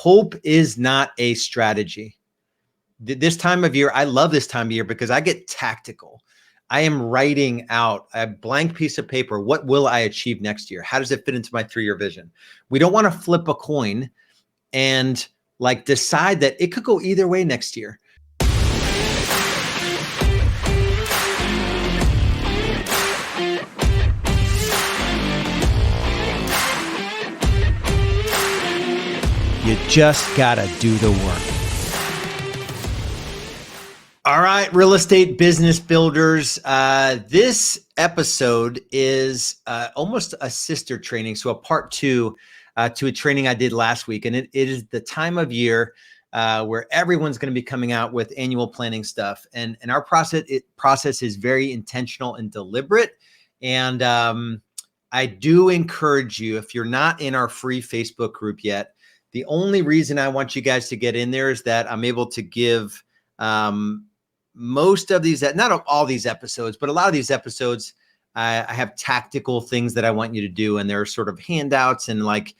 hope is not a strategy. This time of year, I love this time of year because I get tactical. I am writing out a blank piece of paper. What will I achieve next year? How does it fit into my 3-year vision? We don't want to flip a coin and like decide that it could go either way next year. You just gotta do the work. All right, real estate business builders. This episode is almost a sister training, so a part 2 to a training I did last week. And it is the time of year where everyone's going to be coming out with annual planning stuff. And our process is very intentional and deliberate. And I do encourage you, if you're not in our free Facebook group yet, the only reason I want you guys to get in there is that I'm able to give most of these, not all these episodes, but a lot of these episodes, I have tactical things that I want you to do. And there are sort of handouts and like,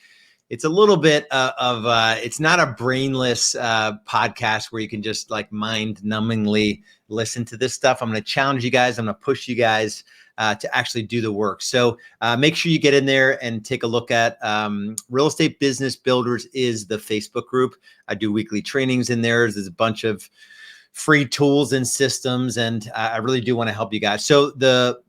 it's a little bit it's not a brainless podcast where you can just like mind-numbingly listen to this stuff. I'm going to challenge you guys. I'm going to push you guys to actually do the work. So make sure you get in there and take a look at Real Estate Business Builders is the Facebook group. I do weekly trainings in there. There's a bunch of free tools and systems, and I really do want to help you guys. So the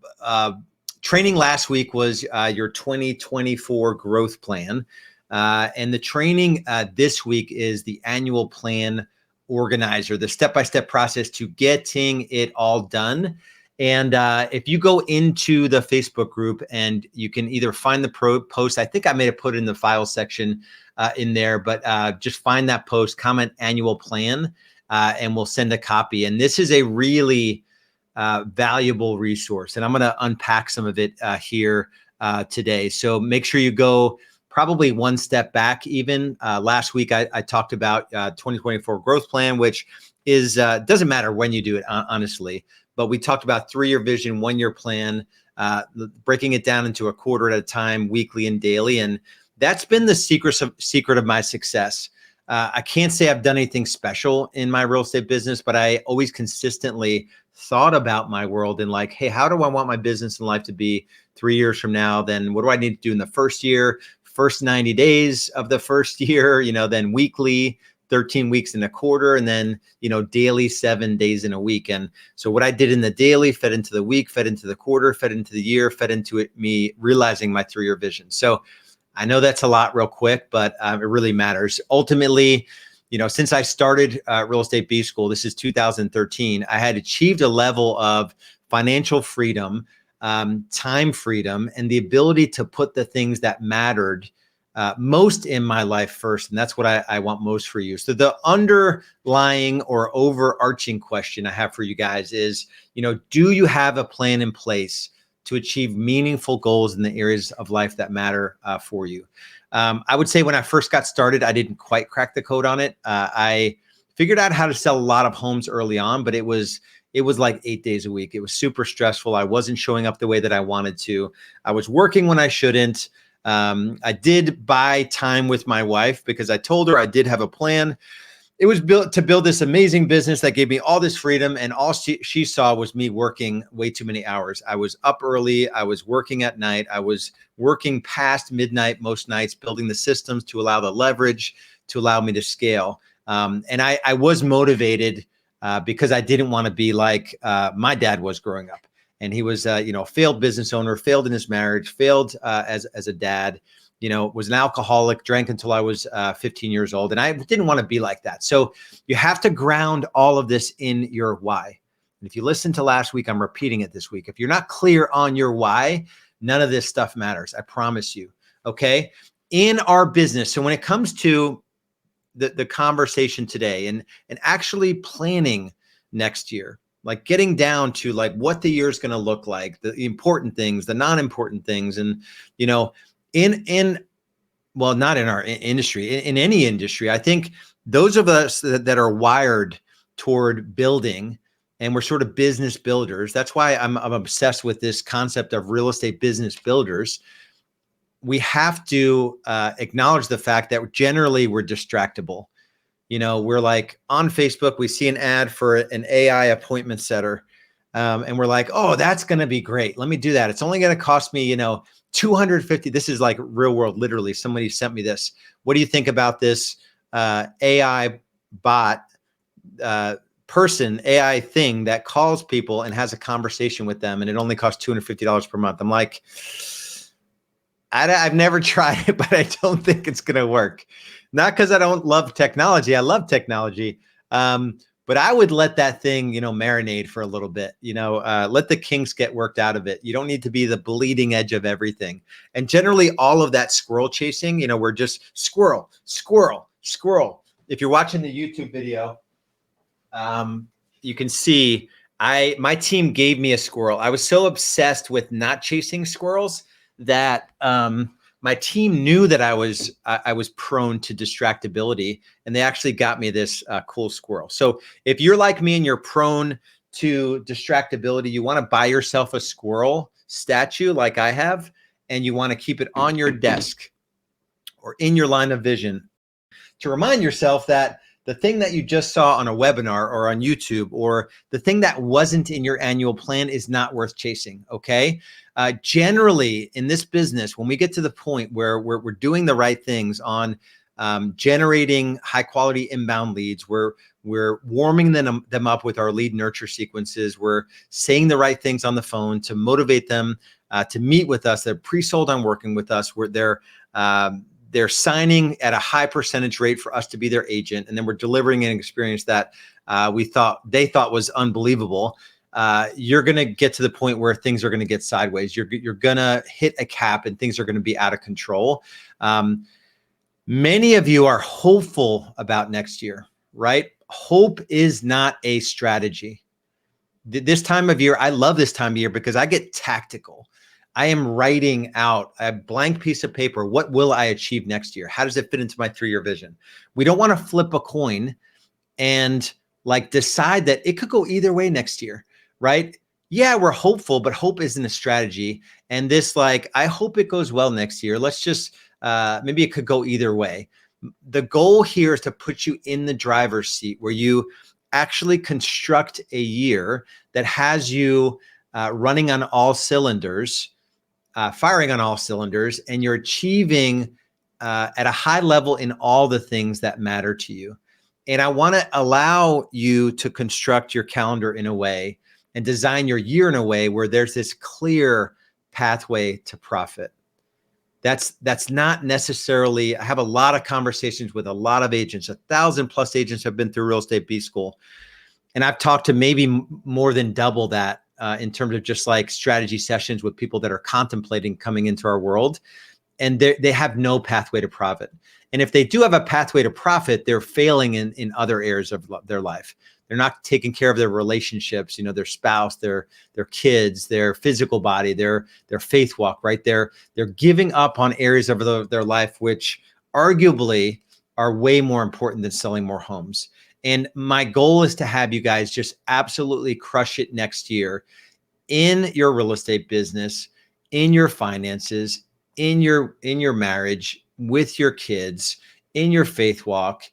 training last week was your 2024 growth plan. And the training this week is the annual plan organizer, the step-by-step process to getting it all done. And if you go into the Facebook group and you can either find the post, I think I may have put it in the file section in there, but just find that post, comment annual plan, and we'll send a copy. And this is a really valuable resource. And I'm going to unpack some of it here today. So make sure you go probably one step back. Even last week, I talked about 2024 growth plan, which is doesn't matter when you do it, honestly. But we talked about 3-year vision, 1-year plan, breaking it down into a quarter at a time, weekly and daily. And that's been the secret of my success. I can't say I've done anything special in my real estate business, but I always consistently thought about my world and like, hey, how do I want my business and life to be 3 years from now? Then what do I need to do in the first year, first 90 days of the first year, then weekly, 13 weeks in a quarter, and then, daily 7 days in a week. And so what I did in the daily fed into the week, fed into the quarter, fed into the year, fed into it, me realizing my 3-year vision. So I know that's a lot real quick, but it really matters. Ultimately, since I started Real Estate B School, this is 2013, I had achieved a level of financial freedom, time freedom, and the ability to put the things that mattered most in my life first. And that's what I want most for you. So the underlying or overarching question I have for you guys is, do you have a plan in place to achieve meaningful goals in the areas of life that matter for you? I would say when I first got started, I didn't quite crack the code on it. I figured out how to sell a lot of homes early on, but it was like 8 days a week. It was super stressful. I wasn't showing up the way that I wanted to. I was working when I shouldn't. I did buy time with my wife because I told her I did have a plan. It was built to build this amazing business that gave me all this freedom, and all she saw was me working way too many hours. I was up early. I was working at night. I was working past midnight most nights, building the systems to allow the leverage to allow me to scale. And I was motivated because I didn't want to be like my dad was growing up. And he was, a failed business owner, failed in his marriage, failed as a dad, was an alcoholic, drank until I was 15 years old. And I didn't want to be like that. So you have to ground all of this in your why. And if you listened to last week, I'm repeating it this week. If you're not clear on your why, none of this stuff matters. I promise you. Okay. In our business. So when it comes to the conversation today and actually planning next year, like getting down to like what the year is going to look like, the important things, the non-important things. And, well, not in our industry, in any industry, I think those of us that are wired toward building and we're sort of business builders. That's why I'm obsessed with this concept of real estate business builders. we have to acknowledge the fact that generally we're distractible. We're like on Facebook, we see an ad for an AI appointment setter. And we're like, oh, that's going to be great. Let me do that. It's only going to cost me, 250. This is like real world. Literally, somebody sent me this. What do you think about this AI bot AI thing that calls people and has a conversation with them, and it only costs $250 per month? I'm like, I've never tried it, but I don't think it's going to work. Not because I don't love technology. I love technology. But I would let that thing, marinate for a little bit, let the kinks get worked out of it. You don't need to be the bleeding edge of everything. And generally all of that squirrel chasing, we're just squirrel, squirrel, squirrel. If you're watching the YouTube video, you can see my team gave me a squirrel. I was so obsessed with not chasing squirrels that my team knew that I was prone to distractibility, and they actually got me this cool squirrel. So if you're like me and you're prone to distractibility, you want to buy yourself a squirrel statue like I have, and you want to keep it on your desk or in your line of vision to remind yourself that the thing that you just saw on a webinar or on YouTube, or the thing that wasn't in your annual plan, is not worth chasing, okay? Generally, in this business, when we get to the point where we're doing the right things on generating high quality inbound leads, we're warming them up with our lead nurture sequences, we're saying the right things on the phone to motivate them to meet with us, they're pre-sold on working with us, where they're signing at a high percentage rate for us to be their agent, and then we're delivering an experience that they thought was unbelievable. You're going to get to the point where things are going to get sideways. You're going to hit a cap and things are going to be out of control. Many of you are hopeful about next year, right? Hope is not a strategy. This time of year, I love this time of year because I get tactical. I am writing out a blank piece of paper. What will I achieve next year? How does it fit into my 3-year vision? We don't want to flip a coin and decide that it could go either way next year, right? Yeah, we're hopeful, but hope isn't a strategy. And this I hope it goes well next year. Let's just, maybe it could go either way. The goal here is to put you in the driver's seat where you actually construct a year that has you running on all cylinders, firing on all cylinders, and you're achieving at a high level in all the things that matter to you. And I want to allow you to construct your calendar in a way and design your year in a way where there's this clear pathway to profit. That's not necessarily, I have a lot of conversations with a lot of agents. 1,000+ agents have been through Real Estate B School. And I've talked to maybe more than double that in terms of just strategy sessions with people that are contemplating coming into our world. And they have no pathway to profit. And if they do have a pathway to profit, they're failing in other areas of their life. They're not taking care of their relationships, their spouse, their kids, their physical body, their faith walk, right? They're giving up on areas of their life, which arguably are way more important than selling more homes. And my goal is to have you guys just absolutely crush it next year in your real estate business, in your finances, in your marriage, with your kids, in your faith walk,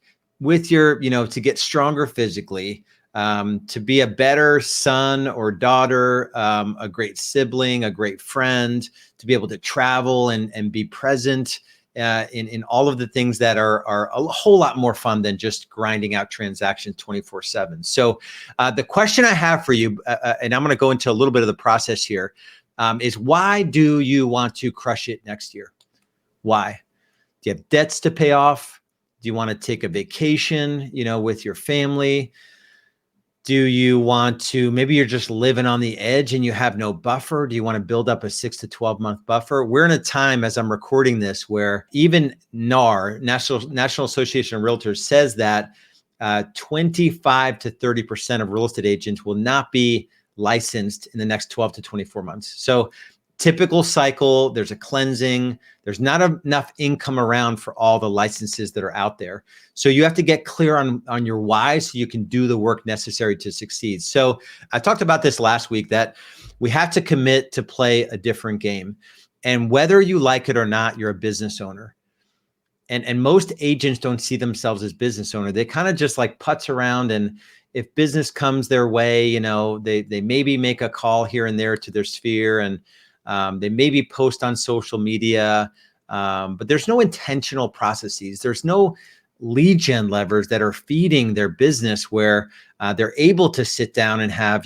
with your, to get stronger physically, to be a better son or daughter, a great sibling, a great friend, to be able to travel and be present in all of the things that are a whole lot more fun than just grinding out transactions 24/7. So the question I have for you, and I'm going to go into a little bit of the process here, is why do you want to crush it next year? Why? Do you have debts to pay off? Do you want to take a vacation, with your family? Do you want to, maybe you're just living on the edge and you have no buffer? Do you want to build up a 6 to 12 month buffer? We're in a time, as I'm recording this, where even NAR, National Association of Realtors, says that 25 to 30% of real estate agents will not be licensed in the next 12 to 24 months. So typical cycle, there's a cleansing, there's not enough income around for all the licenses that are out there. So you have to get clear on your why so you can do the work necessary to succeed. So I talked about this last week, that we have to commit to play a different game. And whether you like it or not, you're a business owner. And most agents don't see themselves as business owner. They kind of just like putz around, and if business comes their way, they maybe make a call here and there to their sphere, and they maybe post on social media, but there's no intentional processes. There's no lead gen levers that are feeding their business where they're able to sit down and have,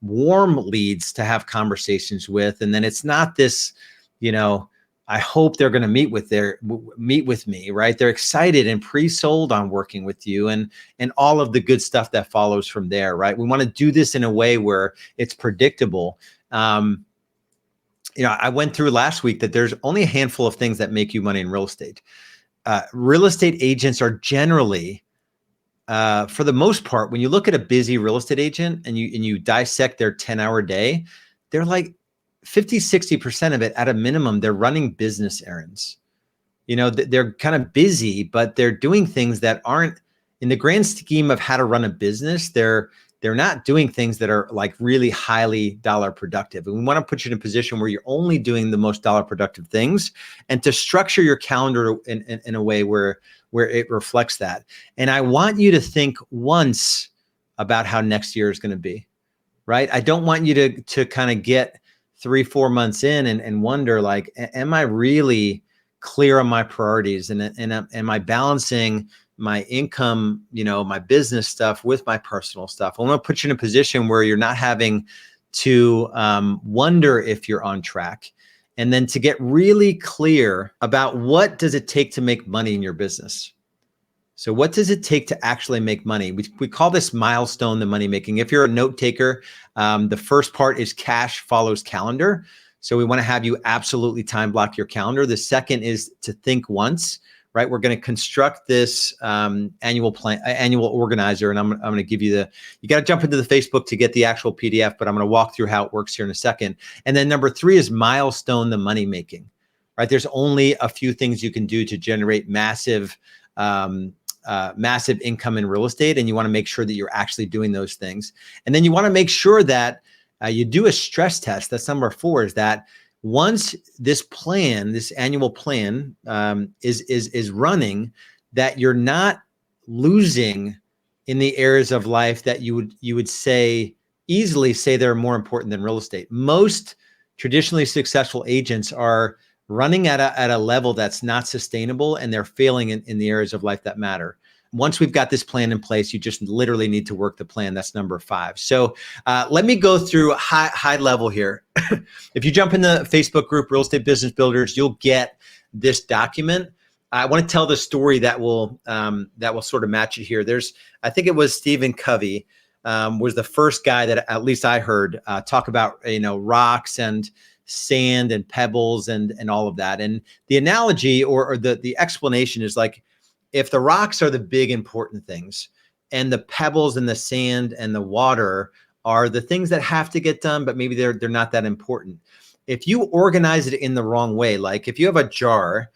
warm leads to have conversations with. And then it's not this, I hope they're going to meet with me, right? They're excited and pre-sold on working with you, and all of the good stuff that follows from there, right? We want to do this in a way where it's predictable. I went through last week that there's only a handful of things that make you money in real estate. Real estate agents are generally, for the most part, when you look at a busy real estate agent and you dissect their 10-hour day, they're like 50, 60% of it at a minimum, they're running business errands. They're kind of busy, but they're doing things that aren't in the grand scheme of how to run a business. They're not doing things that are like really highly dollar productive. And we want to put you in a position where you're only doing the most dollar productive things, and to structure your calendar in a way where it reflects that. And I want you to think once about how next year is going to be, right? I don't want you to kind of get 3-4 months in and wonder, like, am I really clear on my priorities? And am I balancing my income, my business stuff with my personal stuff? I want to put you in a position where you're not having to wonder if you're on track, and then to get really clear about what does it take to make money in your business. So what does it take to actually make money? We call this milestone, the money making. If you're a note taker, the first part is cash follows calendar. So we want to have you absolutely time block your calendar. The second is to think once, right? We're going to construct this annual organizer, and I'm going to give you you got to jump into the Facebook to get the actual PDF, but I'm going to walk through how it works here in a second. And then number 3 is milestone, the money making, right? There's only a few things you can do to generate massive income in real estate, and you want to make sure that you're actually doing those things. And then you want to make sure that you do a stress test. That's number 4, is that once this annual plan is running, that you're not losing in the areas of life that you would easily say they're more important than real estate. Most traditionally successful agents are running at a level that's not sustainable, and they're failing in the areas of life that matter. Once we've got this plan in place, you just literally need to work the plan. That's number 5. So let me go through high level here. If you jump in the Facebook group, Real Estate Business Builders, you'll get this document. I want to tell the story that will sort of match it here. I think it was Stephen Covey was the first guy that at least I heard talk about rocks and sand and pebbles and all of that. And the analogy or the explanation is like, if the rocks are the big important things, and the pebbles and the sand and the water are the things that have to get done, but maybe they're not that important. If you organize it in the wrong way, like if you have a jar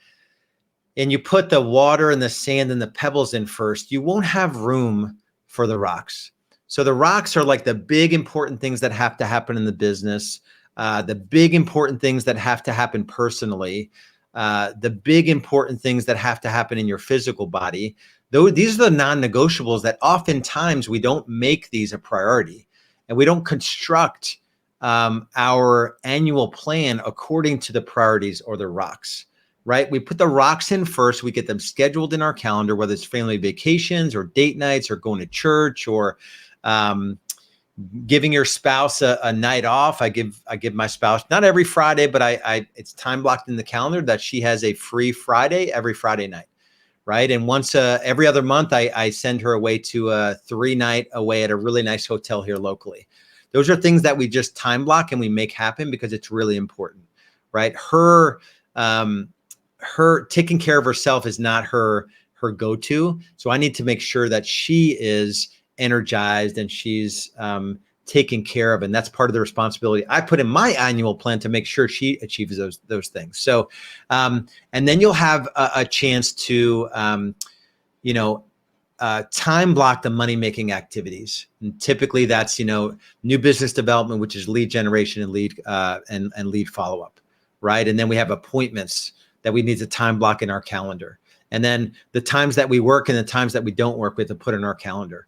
and you put the water and the sand and the pebbles in first, you won't have room for the rocks. So the rocks are like the big important things that have to happen in the business, the big important things that have to happen personally, the big important things that have to happen in your physical body. These are the non-negotiables that oftentimes we don't make these a priority, and we don't construct our annual plan according to the priorities or the rocks, right? We put the rocks in first. We get them scheduled in our calendar, whether it's family vacations or date nights or going to church or giving your spouse a night off. I give my spouse, not every Friday, but it's time blocked in the calendar that she has a free Friday every Friday night, right? And once every other month, I send her away to a 3-night away at a really nice hotel here locally. Those are things that we just time block and we make happen because it's really important, right? Her taking care of herself is not her go-to. So I need to make sure that she is energized and she's taken care of. And that's part of the responsibility I put in my annual plan to make sure she achieves those things. So, and then you'll have a chance to, time block the money-making activities. And typically that's, new business development, which is lead generation and lead follow-up, right? And then we have appointments that we need to time block in our calendar. And then the times that we work and the times that we don't work, we have to put in our calendar.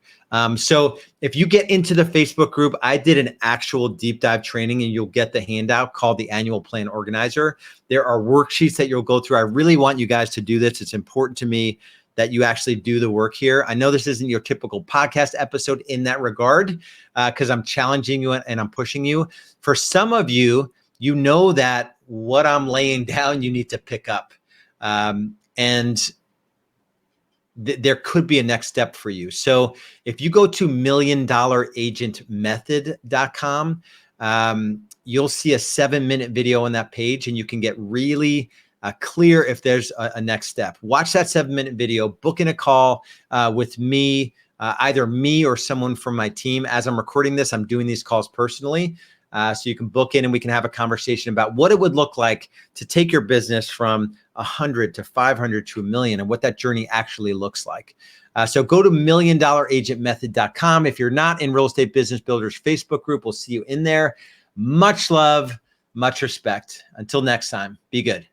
So if you get into the Facebook group, I did an actual deep dive training, and you'll get the handout called the Annual Plan Organizer. There are worksheets that you'll go through. I really want you guys to do this. It's important to me that you actually do the work here. I know this isn't your typical podcast episode in that regard, because I'm challenging you and I'm pushing you. For some of you, you know that what I'm laying down, you need to pick up. And there could be a next step for you. So if you go to $1,000,000agentmethod.com, you'll see a 7-minute video on that page, and you can get really clear if there's a next step. Watch that 7-minute video, book in a call with me, either me or someone from my team. As I'm recording this, I'm doing these calls personally. So you can book in and we can have a conversation about what it would look like to take your business from 100 to 500 to $1 million, and what that journey actually looks like. So go to $1,000,000agentmethod.com. If you're not in Real Estate Business Builders Facebook group, we'll see you in there. Much love, much respect. Until next time, be good.